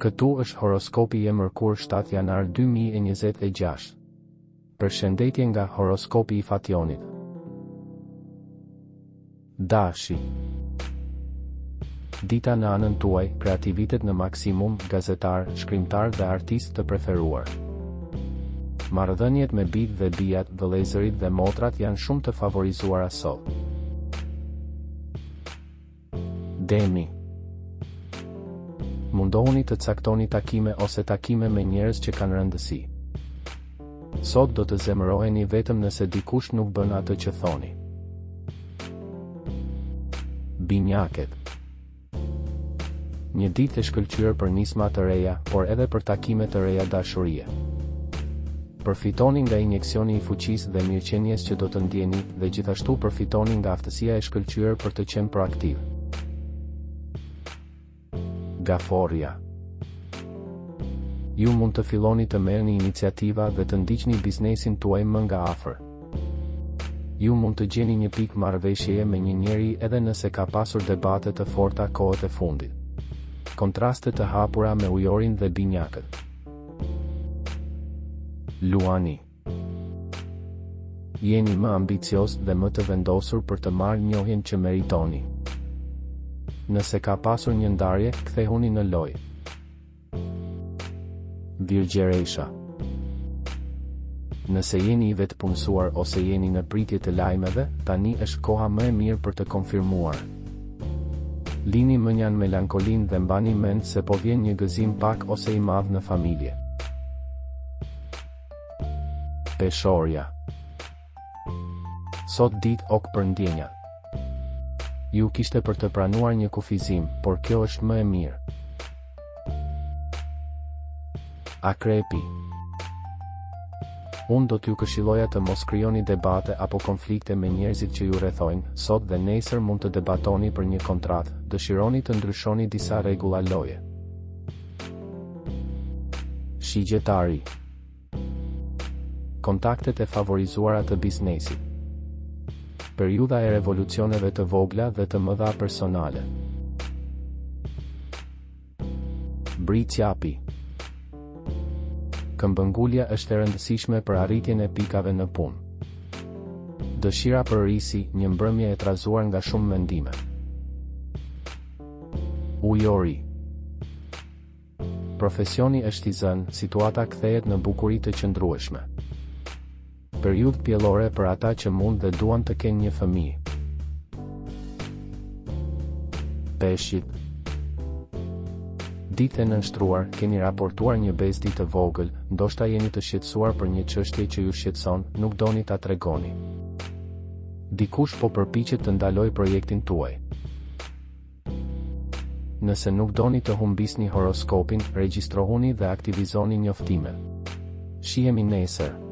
Këtu është horoskopi i mërkur 7 janar 2026. Përshëndetje nga horoskopi i Fationit. Dashi. Dita në anën tuaj, kreativitet në maksimum, gazetar, shkrimtar dhe artist të preferuar. Marrëdhëniet me bijtë dhe bijat, vëllezërit dhe motrat janë shumë të favorizuara sot. Demi. Mundohuni të caktoni takime ose takime me njerëz që kanë rëndësi. Sot do të zemëroheni vetëm nëse dikush nuk bën atë që thoni. Binjaket. Një ditë e shkëlqyer për nisma të reja, por edhe për takime të reja dashurie. Përfitoni nga injeksioni i fuqisë dhe mirëqenies që do të ndjeni, dhe gjithashtu përfitoni nga aftësia e shkëlqyer për të qenë proaktiv. Gaforja. Ju mund të filloni të merrni iniciativa dhe të ndiqni biznesin tuaj më nga afër. Ju mund të gjeni një pikë marrëveshjeje me një njeri edhe nëse ka pasur debate të forta kohët e fundit. Kontraste të hapura me ujorin dhe binjakët. Luani. Jeni më ambicios dhe më të vendosur për të marrë njohjen që meritoni. Nëse ka pasur një ndarje, kthehuni në lojë. Virgjeresha. Nëse jeni i vetëpunësuar ose jeni në pritje të lajmeve, tani është koha më e mirë për të konfirmuar. Lini mënjan melankolin dhe mbani mend se po vjen një gëzim pak ose i madh në familje. Peshorja. Sot ditë ok për ndjenjat. Ju kishte për të pranuar një kufizim, por kjo është më e mirë. Akrepi. Unë do t'ju këshilloja të mos krijoni debate apo konflikte me njerëzit që ju rrethojnë. Sot dhe nesër mund të debatoni për një kontratë, dëshironi të ndryshoni disa rregulla loje. Shigjetari. Kontaktet e favorizuara të biznesit. Periudha e revolucioneve të vogla dhe të mëdha personale. Britsjapi. Këmbëngulja është e rëndësishme për arritjen e pikave në punë. Dëshira për risi, një mbrëmje e trazuar nga shumë mendime. Ujori. Profesioni është i zënë, situata kthehet në bukuri të qëndrueshme. Periudhë pjellore për ata që mund dhe duan të kenë një fëmijë. Peshqit. Ditë e nënshtruar, keni raportuar një bezdi të vogël, ndoshta jeni të shqetësuar për një çështje që ju shqetëson, nuk doni ta tregoni. Dikush po përpiqet të ndalojë projektin tuaj. Nëse nuk doni të humbisni horoskopin, regjistrohuni dhe aktivizoni njoftimet. Shihemi nesër.